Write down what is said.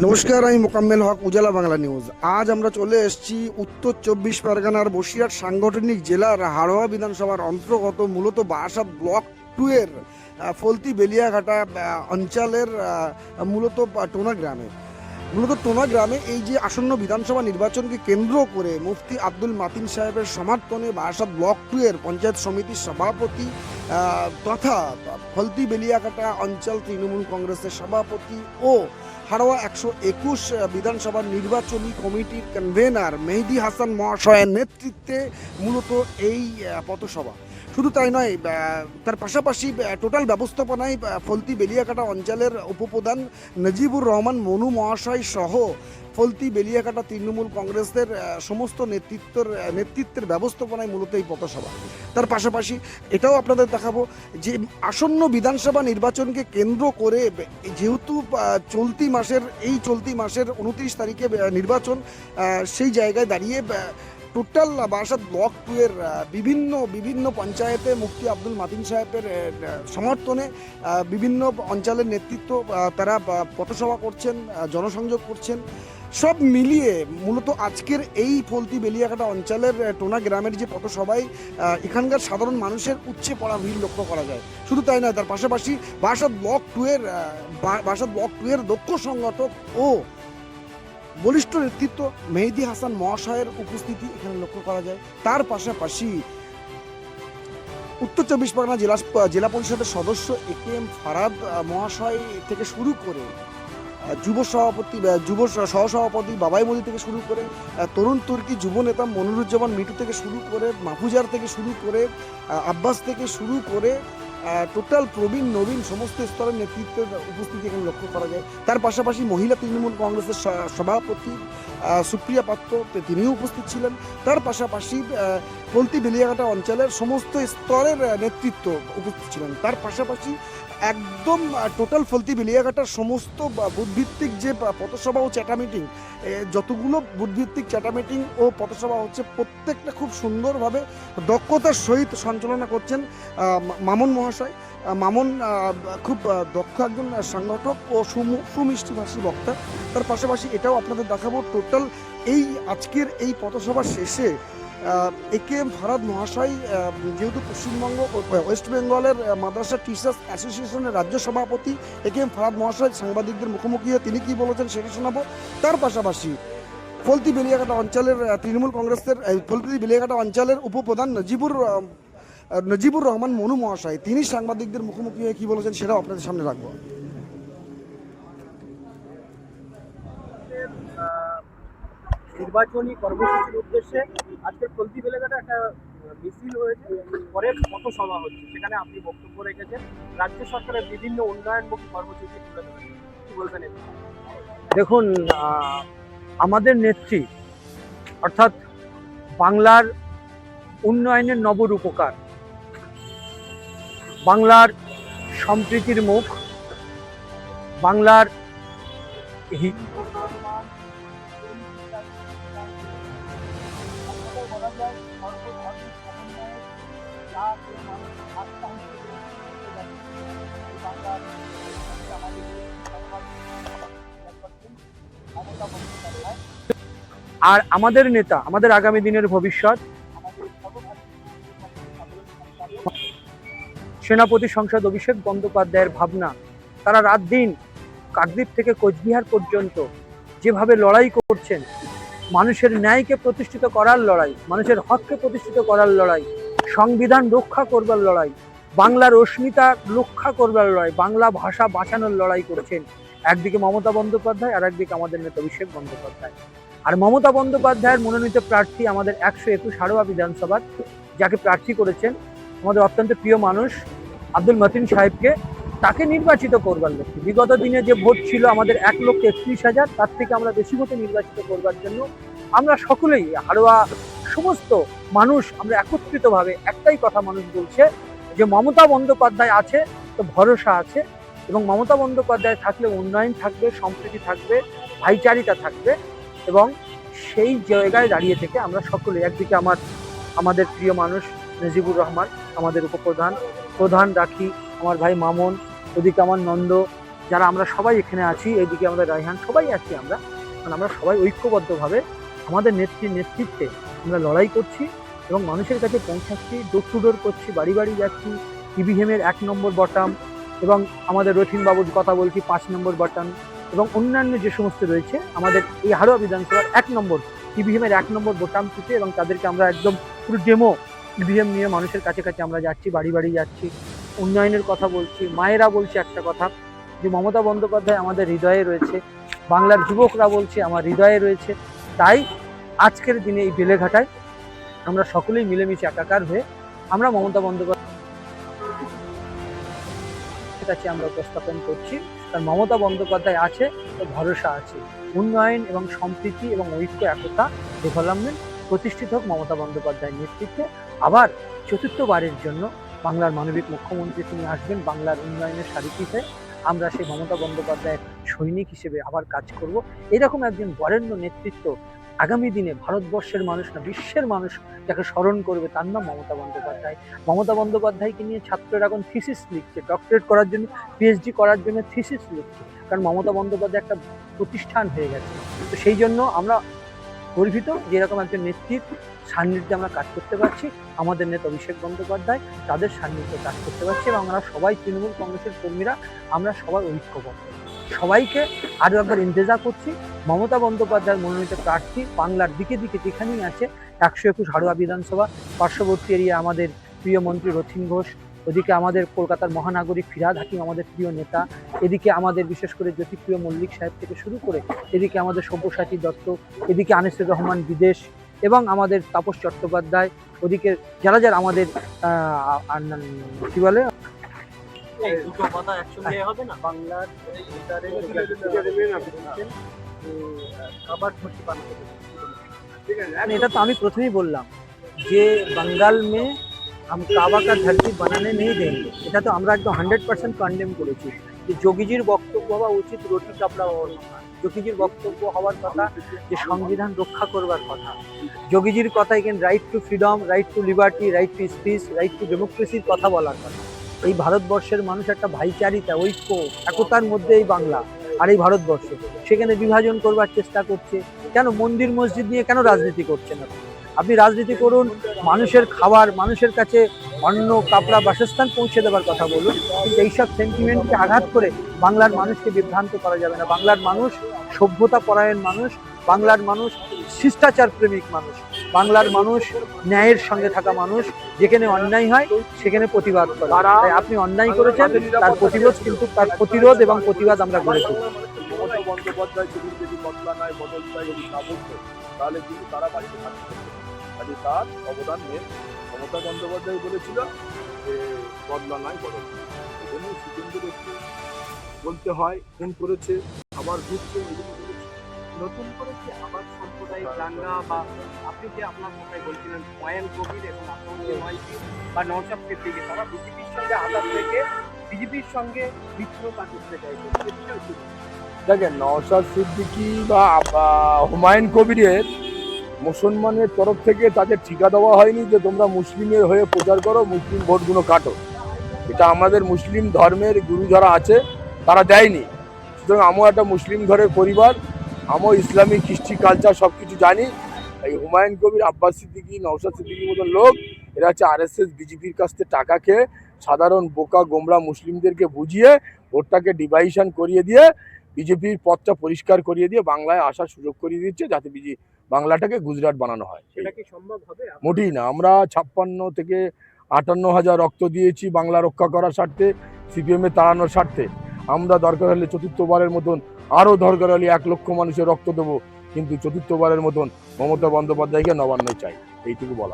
নমস্কার, আমি মোকাম্মেল হক, উজালা বাংলা নিউজ। আজ আমরা চলে এসেছি উত্তর চব্বিশ পরগনার বসিরহাট সাংগঠনিক জেলার হাড়োয়া বিধানসভার অন্তর্গত মূলত বারাসাত ব্লক 2 এর ফলতি বেলিয়াঘাটা অঞ্চলের মূলত টোনা গ্রামে এই যে আসন্ন বিধানসভা নির্বাচনকে কেন্দ্র করে মুফতি আব্দুল মাতিন সাহেবের সমর্থনে বারাসাত ব্লক 2 এর পঞ্চায়েত সমিতির সভাপতি তথা ফলতি বেলিয়াঘাটা অঞ্চল তৃণমূল কংগ্রেসের সভাপতি ও হাড়োয়া 121 বিধানসভার নির্বাচনী কমিটির কনভেনার মেহেদি হাসান মহাশয়ের নেতৃত্বে মূলত এই পথসভা। শুধু তাই নয়, তার পাশাপাশি টোটাল ব্যবস্থাপনায় ফলতি বেলিয়াঘাটা অঞ্চলের উপপ্রধান নজিবুর রহমান মনু মহাশয় সহ ফলতি বেলিয়াঘাটা তৃণমূল কংগ্রেসের সমস্ত নেতৃত্বের ব্যবস্থাপনায় মূলত এই পথসভা। তার পাশাপাশি এটাও আপনাদের দেখাবো যে আসন্ন বিধানসভা নির্বাচনকে কেন্দ্র করে যেহেতু চলতি মাসের 29 তারিখে নির্বাচন, সেই জায়গায় দাঁড়িয়ে টোটাল বারাসাত ব্লক 2 এর বিভিন্ন পঞ্চায়েতে মুফতি আব্দুল মাতিন সাহেবের সমর্থনে বিভিন্ন অঞ্চলের নেতৃত্ব তারা পথসভা করছেন, জনসংযোগ করছেন। সব মিলিয়ে মূলত আজকের এই ফলতি বেলিয়াঘাটা অঞ্চলের টোনা গ্রামের যে পথসভায় এখানকার সাধারণ মানুষের উপচে পড়া ভিড় লক্ষ্য করা যায়। শুধু তাই নয়, তার পাশাপাশি বারাসাত ব্লক 2 এর দক্ষ সংগঠক ও বলিষ্ঠ নেতৃত্ব মেহেদি হাসান মহাশয়ের উপস্থিতি এখানে লক্ষ্য করা যায়। তার পাশাপাশি উত্তর চব্বিশ পরগনা জেলা পরিষদের সদস্য একেএম ফারাদ মহাশয় থেকে শুরু করে যুব সহসভাপতি বাবাই মোদি থেকে শুরু করে তরুণ তুর্কি যুব নেতা মনিরুজ্জামান মিটু থেকে শুরু করে মাহফুজার থেকে শুরু করে আব্বাস থেকে শুরু করে টোটাল প্রবীণ নবীন সমস্ত স্তরের নেতৃত্বের উপস্থিতি এখানে লক্ষ্য করা যায়। তার পাশাপাশি মহিলা তৃণমূল কংগ্রেসের সভাপতি সুপ্রিয়া পাত্র তিনিও উপস্থিত ছিলেন। তার পাশাপাশি ফলতি বেলিয়াঘাটা অঞ্চলের সমস্ত স্তরের নেতৃত্ব উপস্থিত ছিলেন। তার পাশাপাশি একদম টোটাল ফলতি বেলিয়াঘাটার সমস্ত বুথভিত্তিক যে পথসভা ও চ্যাটা মিটিং, যতগুলো বুথভিত্তিক চ্যাটা মিটিং ও পথসভা হচ্ছে, প্রত্যেকটা খুব সুন্দরভাবে দক্ষতার সহিত সঞ্চালনা করছেন মামুন মহাশয়। মামুন খুব দক্ষ একজন সংগঠক ও সুমিষ্টিভাষী বক্তা। তার পাশাপাশি এটাও আপনাদের দেখাবো টোটাল আজকের এই পথসভা শেষে একেএম ফারাদ মহাশয় যেহেতু পশ্চিমবঙ্গ ওয়েস্ট বেঙ্গলের মাদ্রাসা টিচার্স অ্যাসোসিয়েশনের রাজ্য সভাপতি একেএম ফারাদ মহাশয় সাংবাদিকদের মুখোমুখি হয়ে তিনি কি বলেছেন সেটা শোনাবো। তার পাশাপাশি ফলতি বেলিয়াঘাটা অঞ্চলের তৃণমূল কংগ্রেসের ফলতি বেলিয়াঘাটা অঞ্চলের উপপ্রধান নজিবুর রহমান মনু মহাশয় তিনি সাংবাদিকদের মুখোমুখি হয়ে কি বলেছেন সেটাও আপনাদের সামনে রাখবো। নির্বাচনী কর্মসূচির উদ্দেশ্যে আজকের ফলতি বেলিয়াঘাটা একটা মিছিল হয়েছে, পরে পথসভা হচ্ছে, সেখানে আপনি বক্তব্য রেখেছেন, রাজ্য সরকারের বিভিন্ন উন্নয়নমুখী কর্মসূচি তুলে ধরেছেন, কি বলবেন? দেখুন, আমাদের নেত্রী অর্থাৎ বাংলার উন্নয়নের নবরূপকার, বাংলার সম্প্রীতির মুখ, বাংলার আর আমাদের নেতা, আমাদের আগামী দিনের ভবিষ্যৎ সেনাপতি সংসদ অভিষেক বন্দ্যোপাধ্যায়ের ভাবনা। তারা রাত দিন কাকদ্বীপ থেকে কোচবিহার পর্যন্ত যেভাবে লড়াই করছেন, মানুষের ন্যায়কে প্রতিষ্ঠিত করার লড়াই, মানুষের হককে প্রতিষ্ঠিত করার লড়াই, সংবিধান রক্ষা করবার লড়াই, বাংলার অস্মিতা রক্ষা করবার লড়াই, বাংলা ভাষা বাঁচানোর লড়াই করছেন। একদিকে মমতা বন্দ্যোপাধ্যায় আর একদিকে আমাদের নেতা অভিষেক বন্দ্যোপাধ্যায়। আর মমতা বন্দ্যোপাধ্যায়ের মনোনীত প্রার্থী আমাদের 121 হাড়োয়া বিধানসভার যাকে প্রার্থী করেছেন আমাদের অত্যন্ত প্রিয় মানুষ আব্দুল মাতিন সাহেবকে, তাকে নির্বাচিত করবার লক্ষ্যে বিগত দিনে যে ভোট ছিল আমাদের 1,31,000, তার থেকে আমরা বেশি ভোটে নির্বাচিত করবার জন্য আমরা সকলেই হাড়োয়া সমস্ত মানুষ আমরা একত্রিতভাবে একটাই কথা মানুষ বলছে যে মমতা বন্দ্যোপাধ্যায় আছে তো ভরসা আছে, এবং মমতা বন্দ্যোপাধ্যায় থাকলে উন্নয়ন থাকবে, সম্প্রীতি থাকবে, ভাইচারিতা থাকবে। এবং সেই জায়গায় দাঁড়িয়ে থেকে আমরা সকলে, একদিকে আমাদের প্রিয় মানুষ নজিবুর রহমান আমাদের উপপ্রধান, প্রধান রাখি আমার ভাই মামুন, ওদিকে আমার নন্দ যারা আমরা সবাই এখানে আছি, এইদিকে আমাদের রায়হান, সবাই আছি আমরা, কারণ আমরা সবাই ঐক্যবদ্ধভাবে আমাদের নেতৃত্বে আমরা লড়াই করছি এবং মানুষের কাছে পৌঁছাচ্ছি, ডোর টু ডোর করছি, বাড়ি বাড়ি যাচ্ছি। ইভিএমের 1 নম্বর বটাম এবং আমাদের রথিন বাবুর কথা বলছি 5 নম্বর বটাম এবং অন্যান্য যে সমস্ত রয়েছে আমাদের এই হাড়োয়া বিধানসভার 1 নম্বর ইভিএমের 1 নম্বর বোতাম টিপে এবং তাদেরকে আমরা একদম পুরো ডেমো ইভিএম নিয়ে মানুষের কাছে কাছে আমরা যাচ্ছি, বাড়ি বাড়ি যাচ্ছি, উন্নয়নের কথা বলছি। মায়েরা বলছে একটা কথা যে মমতা বন্দ্যোপাধ্যায় আমাদের হৃদয়ে রয়েছে, বাংলার যুবকরা বলছে আমার হৃদয়ে রয়েছে। তাই আজকের দিনে এই বেলেঘাটায় আমরা সকলেই মিলেমিশে একাকার হয়ে আমরা মমতা বন্দ্যোপাধ্যায়ের কাছে আমরা উপস্থাপন করছি। কারণ মমতা বন্দ্যোপাধ্যায় আছে তো ভরসা আছে, উন্নয়ন এবং সম্প্রীতি এবং ঐক্য, একতা, ডেভেলপমেন্ট প্রতিষ্ঠিত হোক মমতা বন্দ্যোপাধ্যায়ের নেতৃত্বে। আবার চতুর্থবারের জন্য বাংলার মানবিক মুখ্যমন্ত্রী তিনি আসবেন বাংলার উন্নয়নের সারথিতে। আমরা সেই মমতা বন্দ্যোপাধ্যায়ের সৈনিক হিসেবে আবার কাজ করব। এরকম একজন বরেণ্য নেতৃত্ব আগামী দিনে ভারতবর্ষের মানুষ না বিশ্বের মানুষ যাকে স্মরণ করবে তার নাম মমতা বন্দ্যোপাধ্যায়। মমতা বন্দ্যোপাধ্যায়কে নিয়ে ছাত্ররা এখন থিসিস লিখছে, ডক্টরেট করার জন্য, পিএইচডি করার জন্য থিসিস লিখছে, কারণ মমতা বন্দ্যোপাধ্যায় একটা প্রতিষ্ঠান হয়ে গেছে। তো সেই জন্য আমরা গর্বিত যে এরকম একজন নেত্রীর সান্নিধ্যে আমরা কাজ করতে পারছি। আমাদের নেতা অভিষেক বন্দ্যোপাধ্যায়, তাদের সান্নিধ্যে কাজ করতে পারছি এবং আমরা সবাই তৃণমূল কংগ্রেসের কর্মীরা আমরা সবাই ঐক্যবদ্ধ। সবাইকে আরও একবার ইন্তজার করছি, মমতা বন্দ্যোপাধ্যায়ের মনোনীত প্রার্থী বাংলার দিকে দিকে যেখানেই আছে, 121 হাড়োয়া বিধানসভা, পার্শ্ববর্তী এরিয়া আমাদের প্রিয় মন্ত্রী রথিন ঘোষ, ওদিকে আমাদের কলকাতার মহানাগরিক ফিরহাদ হাকিম আমাদের প্রিয় নেতা, এদিকে আমাদের বিশেষ করে জ্যোতিপ্রিয় মল্লিক সাহেব থেকে শুরু করে এদিকে আমাদের সব্যসাচী দত্ত, এদিকে আনিসুর রহমান বিদেশ এবং আমাদের তাপস চট্টোপাধ্যায়, ওদিকে যারা যারা আমাদের কি বলে দুটো কথা একসঙ্গে হবে না, বাংলার খাবার ভর্তি পান করতে। মানে এটা তো আমি প্রথমেই বললাম যে বাঙ্গাল মে हम काबा का धरती बनाने नहीं देंगे, এটা তো আমরা একদম 100% কন্ডেম করেছি। যে যোগীজির বক্তব্য হওয়া উচিত রুটি কাপড়া হওয়ার কথা, যোগীজির বক্তব্য হওয়ার কথা যে সংবিধান রক্ষা করবার কথা, যোগীজির কথা এখানে right to freedom, right to liberty, right to speech, right to ডেমোক্রেসির কথা বলার কথা। এই ভারতবর্ষের মানুষ একটা ভাইচারিতা, ঐক্য, একতার মধ্যে এই বাংলা আর এই ভারতবর্ষ, সেখানে বিভাজন করবার চেষ্টা করছে। কেন মন্দির মসজিদ নিয়ে কেন রাজনীতি করছে না? আপনি রাজনীতি করুন, মানুষের খাবার, মানুষের কাছে অন্ন, কাপড়া, বাসস্থান পৌঁছে দেওয়ার কথা বলুন, কিন্তু এইসব সেন্টিমেন্টকে আঘাত করে বাংলার মানুষকে বিভ্রান্ত করা যাবে না। বাংলার মানুষ সভ্যতা পরায়ণ মানুষ, বাংলার মানুষ শিষ্টাচার প্রেমিক মানুষ, বাংলার মানুষ ন্যায়ের সঙ্গে থাকা মানুষ, যেখানে অন্যায় হয় সেখানে প্রতিবাদ করে। তাই আপনি অন্যায় করেছেন, তার প্রতিরোধ কিন্তু তার প্রতিরোধ এবং প্রতিবাদ আমরা গড়ে তুলি। মমতা বন্দ্যোপাধ্যায় সেদিন যদি বদলা নাই, বদল চাই যদি না বলতো, তাহলে কিন্তু তারা বাড়িতে থাকতো। কাজে তার অবদান নেই। মমতা বন্দ্যোপাধ্যায় বলেছিল যে বদলা নাই, বদল চাই। এই জন্য সুকেন্দ্রের একটু বলতে হয়, ফোন করেছে, আবার ঘুরছে, এগুলো করেছে। নতুন করে কি আবার সাম্প্রদায়িক দাঙ্গা বা আপনি যে আপনার কথায় বলছিলেন হুমায়ুন কবির এবং আপনার যে মাইতি বা নওশাদ সিদ্দিকী, তারা বিজেপির সঙ্গে আঘাত রেখে বিজেপির সঙ্গে মিত্রতা করতে চাইছে। দেখেন, নওশাদ সিদ্দিকী বা হুমায়ুন কবিরের মুসলমানের তরফ থেকে তাদের ঠিকা দেওয়া হয়নি যে তোমরা মুসলিমের হয়ে প্রচার করো, মুসলিম ভোটগুলো কাটো। এটা আমাদের মুসলিম ধর্মের গুরু যারা আছে তারা দেয়নি। সুতরাং আমিও একটা মুসলিম ঘরের পরিবার, আমিও ইসলামিক হিস্ট্রি কালচার সব কিছু জানি। এই হুমায়ুন কবির, আব্বাস সিদ্দিকী, নওশাদ সিদ্দিকীর মতন লোক, এরা হচ্ছে RSS বিজেপির কাছ থেকে টাকা খেয়ে সাধারণ বোকা গোমরা মুসলিমদেরকে বুঝিয়ে ভোটটাকে ডিভাইশন করিয়ে দিয়ে বিজেপির পথটা পরিষ্কার করিয়ে দিয়ে বাংলায় আসার সুযোগ করিয়ে দিচ্ছে, যাতে বাংলাটাকে গুজরাট বানানো হয়। সেটা কি সম্ভব হবে? মোটেই না। আমরা 56 থেকে 58 হাজার রক্ত দিয়েছি বাংলা রক্ষা করার স্বার্থে, CPM এ তাড়ানোর স্বার্থে। আমরা দরকার হলে চতুর্থবারের মতন, আরও দরকার হলে 1 লক্ষ মানুষের রক্ত দেবো, কিন্তু চতুর্থবারের মতন মমতা বন্দ্যোপাধ্যায়কে নবান্ন চাই, এইটুকু বলা।